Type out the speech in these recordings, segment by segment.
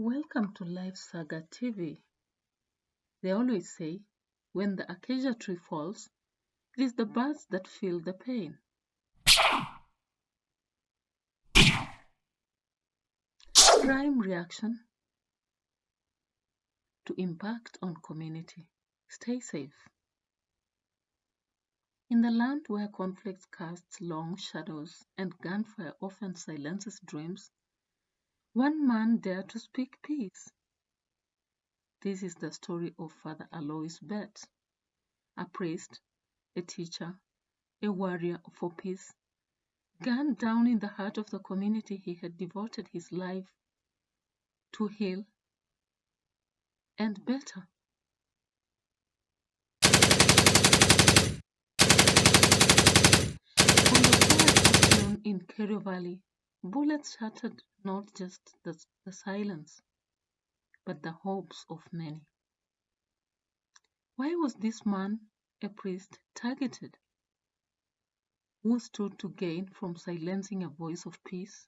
Welcome to Live Saga TV. They always say, when the acacia tree falls, it is the birds that feel the pain. Prime reaction to impact on community. Stay safe. In the land where conflict casts long shadows and gunfire often silences dreams, one man dared to speak peace. This is the story of Father ALOIS BETT, a priest, a teacher, a warrior for peace. Gunned down in the heart of the community he had devoted his life to heal and better. On the quiet afternoon in Kerio Valley, bullets shattered not just the silence, but the hopes of many. Why was this man, a priest, targeted? Who stood to gain from silencing a voice of peace?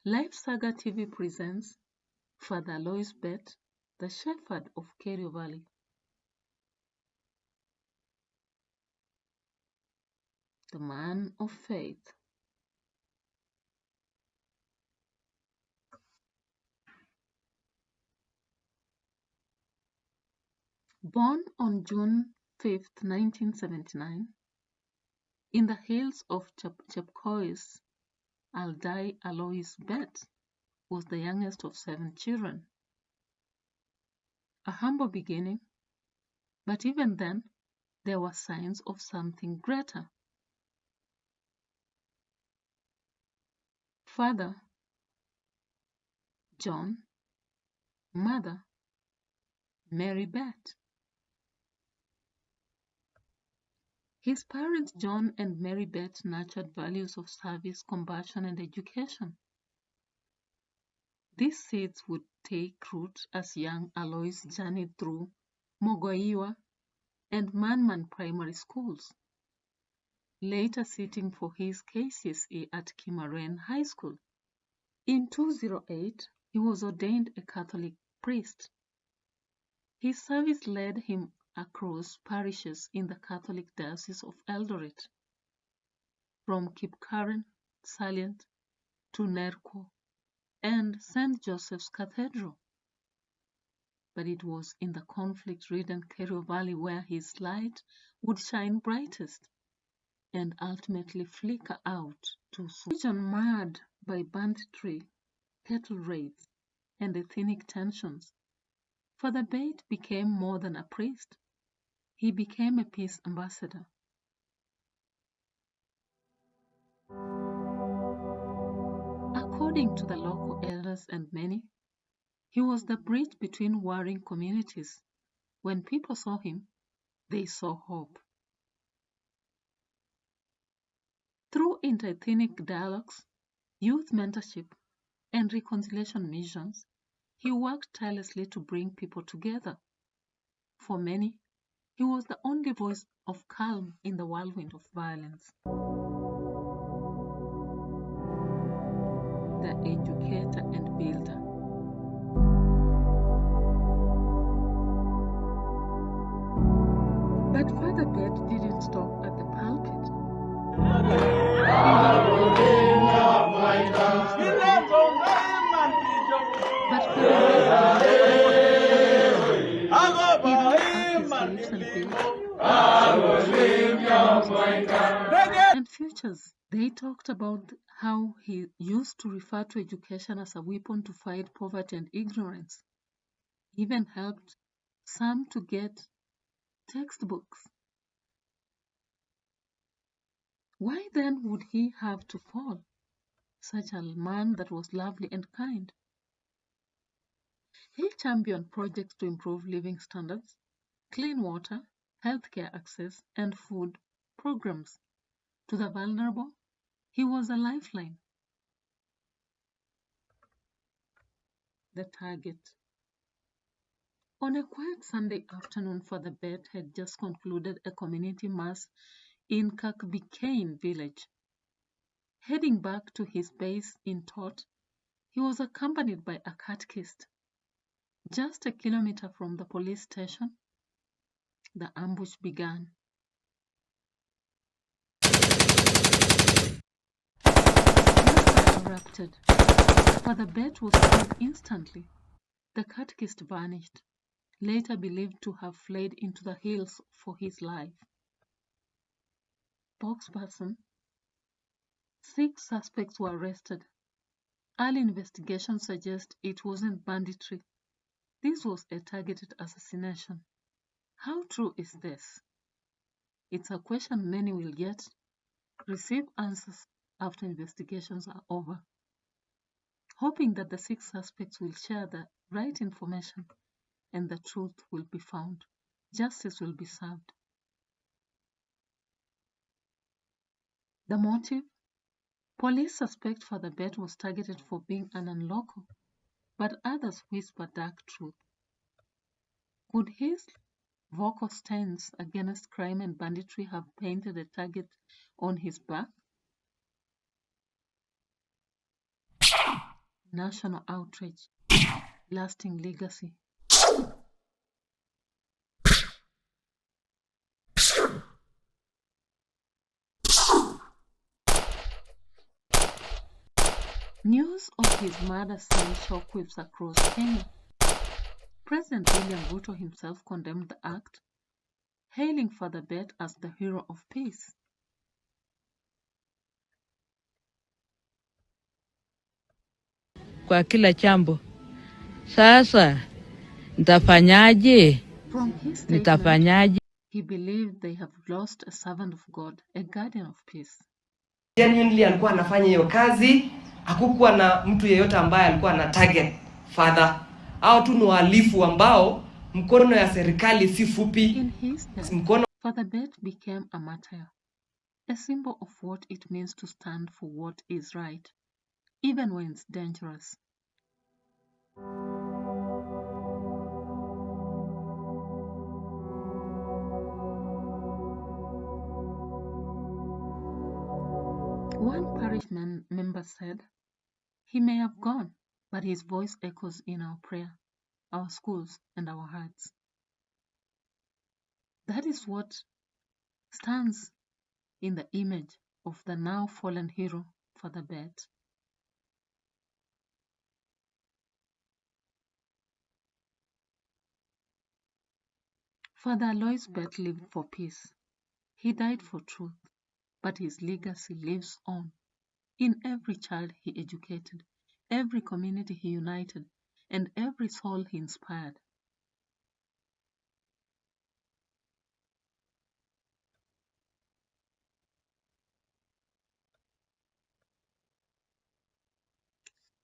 Live Saga TV presents Father ALOIS BETT, the shepherd of Kerio Valley. The man of faith. Born on June 5, 1979, in the hills of Chepkois, Aldai ALOIS BETT was the youngest of 7 children. A humble beginning, but even then, there were signs of something greater. Father, John, mother, Mary BETT. His parents, John and Mary BETT, nurtured values of service, compassion, and education. These seeds would take root as young ALOIS journeyed through Mogoiwa and Manman primary schools, later sitting for his KCSE at Kimaren High School. In 2008, he was ordained a Catholic priest. His service led him across parishes in the Catholic Diocese of Eldoret, from Kipkaren, Salient, to Nerko and St. Joseph's Cathedral. But it was in the conflict-ridden Kerio Valley where his light would shine brightest and ultimately flicker out too soon. Region marred by banditry, cattle raids, and ethnic tensions, Father BETT became more than a priest. He became a peace ambassador. According to the local elders and many, he was the bridge between warring communities. When people saw him, they saw hope. Through inter-ethnic dialogues, youth mentorship, and reconciliation missions, he worked tirelessly to bring people together. For many, he was the only voice of calm in the whirlwind of violence. The educator and builder. But Father BETT didn't stop at the pulpit. And futures. They talked about how he used to refer to education as a weapon to fight poverty and ignorance. He even helped some to get textbooks. Why then would he have to fall? Such a man that was lovely and kind. He championed projects to improve living standards, clean water, healthcare access, and food programs. To the vulnerable, he was a lifeline. The target. On a quiet Sunday afternoon, Father BETT had just concluded a community mass in Kakbikain village. Heading back to his base in Tot, he was accompanied by a catechist. Just a kilometer from the police station, the ambush began. Laughter erupted. Father BETT was killed instantly. The catechist vanished, later believed to have fled into the hills for his life. Spokesperson: 6 suspects were arrested. Early investigations suggest it wasn't banditry. This was a targeted assassination. How true is this? It's a question many will receive answers after investigations are over. Hoping that the 6 suspects will share the right information and the truth will be found. Justice will be served. The motive? Police suspect Father BETT was targeted for being an unlocal, but others whisper dark truth. Could his vocal stance against crime and banditry have painted a target on his back? National outrage, lasting legacy. News of his murder sent shockwaves across Kenya. President William Ruto himself condemned the act, hailing Father BETT as the hero of peace. Kwa kila chambo. Sasa nitafanyaje? From his statement, he believed they have lost a servant of God, a guardian of peace. Genuinely alikuwa anafanya hiyo kazi, hakukuwa na mtu yeyote ambaye alikuwa ana target father. Hao tu ni wahalifu ambao mkono ya serikali si fupi. In his death, Father BETT became a martyr, a symbol of what it means to stand for what is right, even when it's dangerous. One parish member said, "He may have gone, but his voice echoes in our prayer, our schools, and our hearts." That is what stands in the image of the now fallen hero, Father BETT. Father ALOIS BETT lived for peace. He died for truth, but his legacy lives on in every child he educated, every community he united, and every soul he inspired.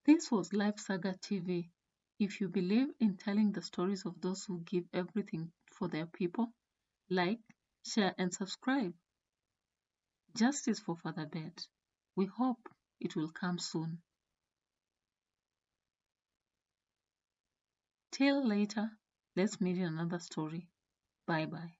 This was Live Saga TV. If you believe in telling the stories of those who give everything for their people, like, share, and subscribe. Justice for Father BETT. We hope it will come soon. Till later, let's meet in another story. Bye-bye.